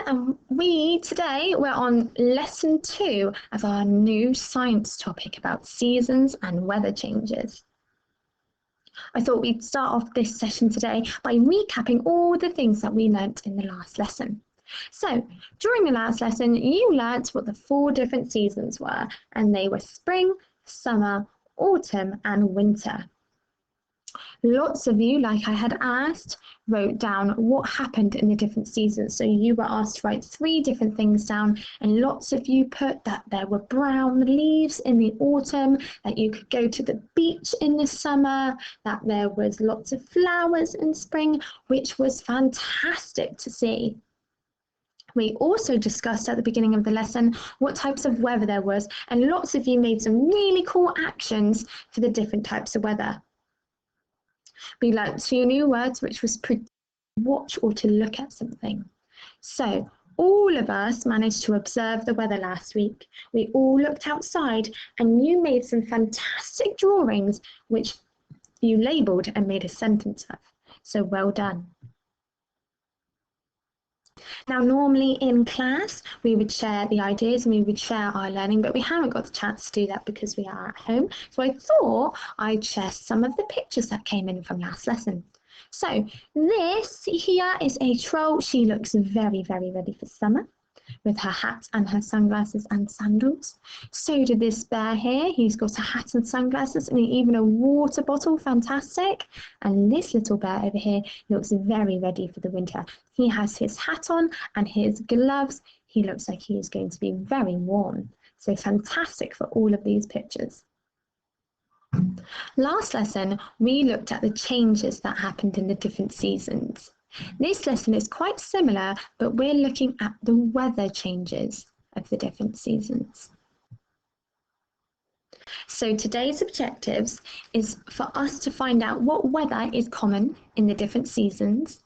and we're on lesson 2 of our new science topic about seasons and weather changes. I thought we'd start off this session today by recapping all the things that we learnt in the last lesson. So, during the last lesson, you learnt what the 4 different seasons were, and they were spring, summer, autumn, and winter. Lots of you, like I had asked, wrote down what happened in the different seasons. So you were asked to write 3 different things down, and lots of you put that there were brown leaves in the autumn, that you could go to the beach in the summer, that there was lots of flowers in spring, which was fantastic to see. We also discussed at the beginning of the lesson what types of weather there was, and lots of you made some really cool actions for the different types of weather. We learnt 2 new words, which was watch or to look at something. So all of us managed to observe the weather last week. We all looked outside and you made some fantastic drawings, which you labelled and made a sentence of. So well done. Now, normally in class, we would share the ideas and we would share our learning, but we haven't got the chance to do that because we are at home. So I thought I'd share some of the pictures that came in from last lesson. So this here is a troll. She looks very, very ready for summer with her hat and her sunglasses and sandals. So did this bear here. He's got a hat and sunglasses and even a water bottle. Fantastic. And this little bear over here looks very ready for the winter. He has his hat on and his gloves. He looks like he is going to be very warm. So fantastic for all of these pictures. Last lesson, we looked at the changes that happened in the different seasons. This lesson is quite similar, but we're looking at the weather changes of the different seasons. So today's objectives is for us to find out what weather is common in the different seasons.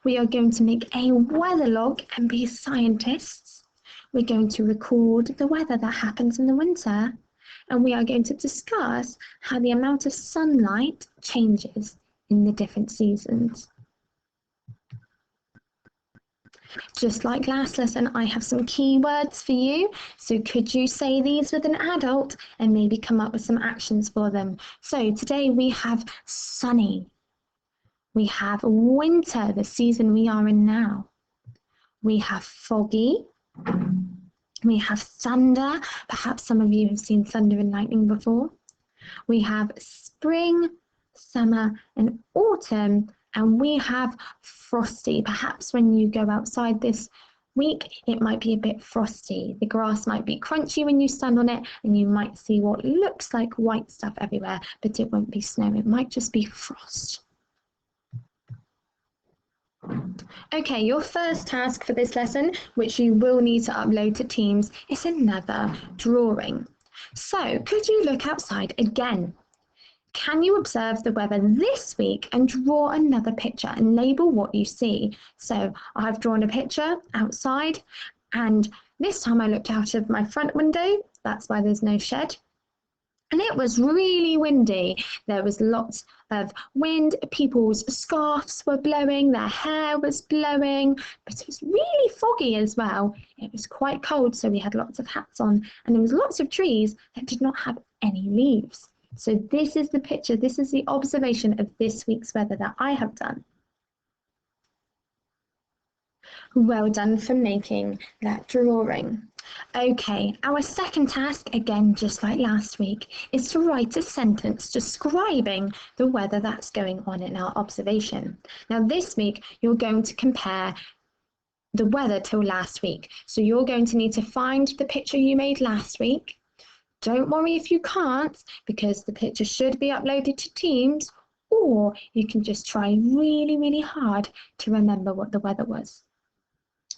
We are going to make a weather log and be scientists. We're going to record the weather that happens in the winter, and we are going to discuss how the amount of sunlight changes in the different seasons. Just like last lesson, I have some keywords for you. So could you say these with an adult and maybe come up with some actions for them? So today we have sunny. We have winter, the season we are in now. We have foggy. We have thunder. Perhaps some of you have seen thunder and lightning before. We have spring, summer, and autumn. And we have frosty. Perhaps when you go outside this week, it might be a bit frosty. The grass might be crunchy when you stand on it, and you might see what looks like white stuff everywhere, but it won't be snow. It might just be frost. Okay, your first task for this lesson, which you will need to upload to Teams, is another drawing. So could you look outside again? Can you observe the weather this week and draw another picture and label what you see? So I've drawn a picture outside, and this time I looked out of my front window. That's why there's no shed. And it was really windy. There was lots of wind. People's scarves were blowing, their hair was blowing, but it was really foggy as well. It was quite cold, so we had lots of hats on, and there was lots of trees that did not have any leaves. So this is the picture, this is the observation of this week's weather that I have done. Well done for making that drawing. Okay, our second task, again just like last week, is to write a sentence describing the weather that's going on in our observation. Now this week you're going to compare the weather till last week. So you're going to need to find the picture you made last week. Don't worry if you can't, because the picture should be uploaded to Teams, or you can just try really, really hard to remember what the weather was.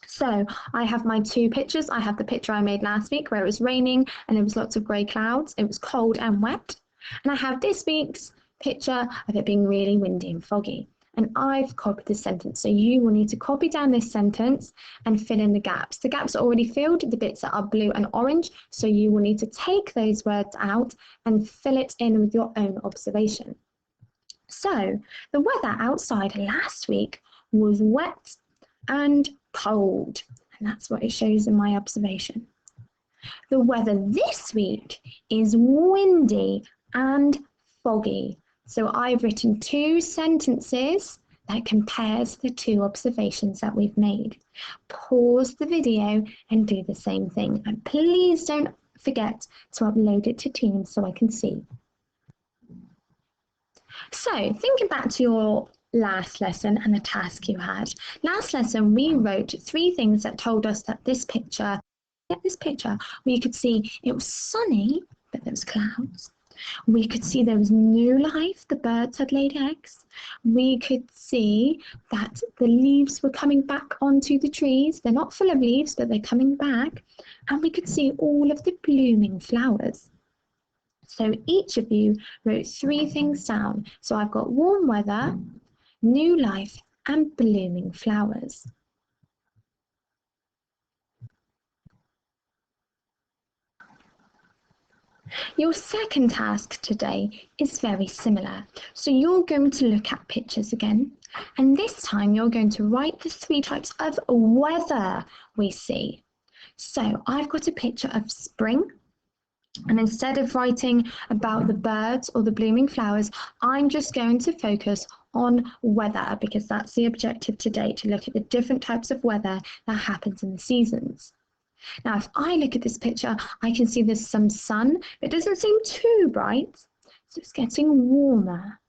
So I have my 2 pictures. I have the picture I made last week where it was raining and there was lots of grey clouds. It was cold and wet. And I have this week's picture of it being really windy and foggy. And I've copied this sentence. So you will need to copy down this sentence and fill in the gaps. The gaps are already filled, the bits that are blue and orange. So you will need to take those words out and fill it in with your own observation. So the weather outside last week was wet and cold. And that's what it shows in my observation. The weather this week is windy and foggy. So I've written 2 sentences that compares the 2 observations that we've made. Pause the video and do the same thing. And please don't forget to upload it to Teams so I can see. So thinking back to your last lesson and the task you had. Last lesson we wrote 3 things that told us that this picture where you could see it was sunny, but there was clouds. We could see there was new life, the birds had laid eggs. We could see that the leaves were coming back onto the trees. They're not full of leaves, but they're coming back. And we could see all of the blooming flowers. So each of you wrote 3 things down. So I've got warm weather, new life, and blooming flowers. Your second task today is very similar. So you're going to look at pictures again, and this time you're going to write the 3 types of weather we see. So I've got a picture of spring, and instead of writing about the birds or the blooming flowers, I'm just going to focus on weather because that's the objective today, to look at the different types of weather that happens in the seasons. Now, if I look at this picture, I can see there's some sun, but it doesn't seem too bright, so it's getting warmer.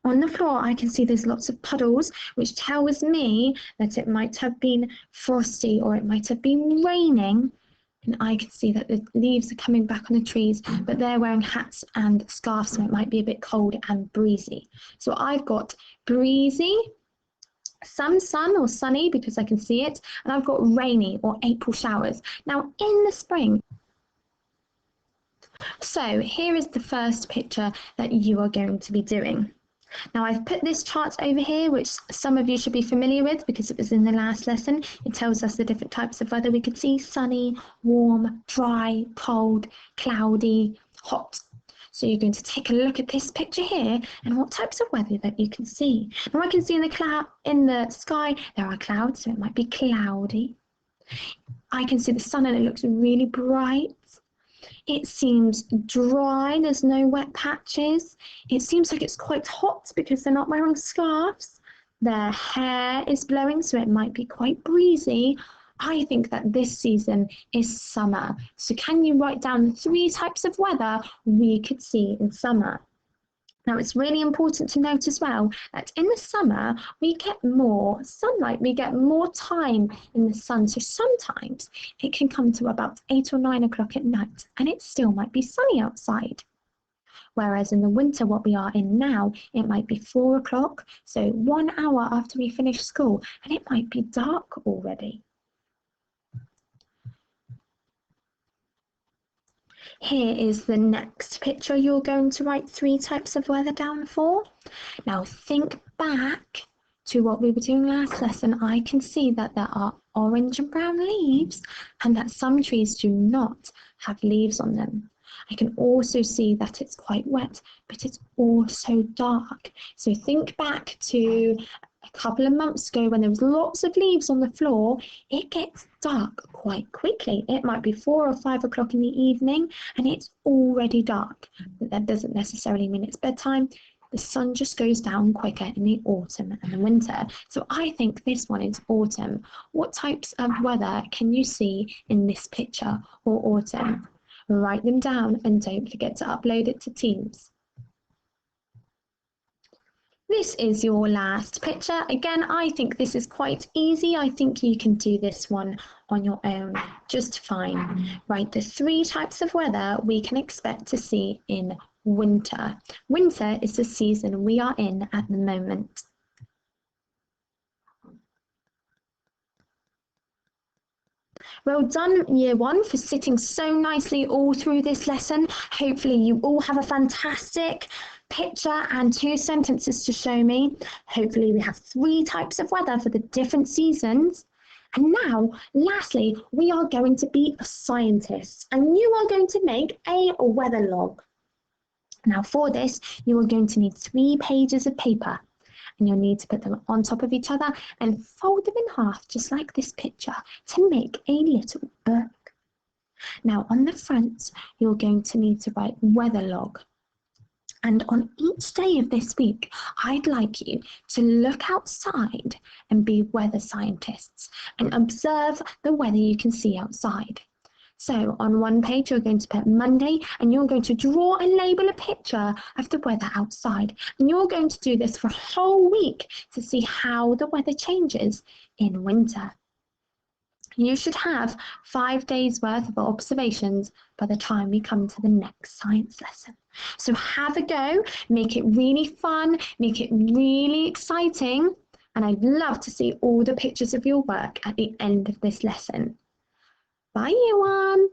On the floor, I can see there's lots of puddles, which tells me that it might have been frosty or it might have been raining. And I can see that the leaves are coming back on the trees, but they're wearing hats and scarves, so it might be a bit cold and breezy. So I've got breezy, some sun or sunny because I can see it, and I've got rainy or April showers. Now in the spring, so here is the first picture that you are going to be doing. Now I've put this chart over here, which some of you should be familiar with because it was in the last lesson. It tells us the different types of weather we could see: sunny, warm, dry, cold, cloudy, hot. So you're going to take a look at this picture here and what types of weather that you can see. Now I can see in the sky there are clouds, so it might be cloudy. I can see the sun and it looks really bright. It seems dry, there's no wet patches. It seems like it's quite hot because they're not wearing scarves. Their hair is blowing, so it might be quite breezy. I think that this season is summer. So can you write down the 3 types of weather we could see in summer? Now it's really important to note as well that in the summer we get more sunlight, we get more time in the sun. So sometimes it can come to about 8 or 9 o'clock at night and it still might be sunny outside. Whereas in the winter, what we are in now, it might be 4 o'clock, so 1 hour after we finish school, and it might be dark already. Here is the next picture you're going to write 3 types of weather down for. Now think back to what we were doing last lesson. I can see that there are orange and brown leaves and that some trees do not have leaves on them. I can also see that it's quite wet, but it's also dark. So think back to a couple of months ago when there was lots of leaves on the floor. It gets dark quite quickly. It might be 4 or 5 o'clock in the evening and it's already dark. But that doesn't necessarily mean it's bedtime. The sun just goes down quicker in the autumn and the winter. So I think this one is autumn. What types of weather can you see in this picture or autumn? Write them down and don't forget to upload it to Teams. This is your last picture. Again, I think this is quite easy. I think you can do this one on your own just fine. Write the 3 types of weather we can expect to see in winter. Winter is the season we are in at the moment. Well done, Year 1, for sitting so nicely all through this lesson. Hopefully you all have a fantastic picture and 2 sentences to show me. Hopefully we have 3 types of weather for the different seasons. And now, lastly, we are going to be scientists and you are going to make a weather log. Now for this, you are going to need 3 pages of paper. and you'll need to put them on top of each other and fold them in half, just like this picture, to make a little book. Now on the front, you're going to need to write weather log. And on each day of this week, I'd like you to look outside and be weather scientists and observe the weather you can see outside. So on one page, you're going to put Monday, and you're going to draw and label a picture of the weather outside. And you're going to do this for a whole week to see how the weather changes in winter. You should have 5 days worth of observations by the time we come to the next science lesson. So have a go, make it really fun, make it really exciting, and I'd love to see all the pictures of your work at the end of this lesson. Bye, everyone.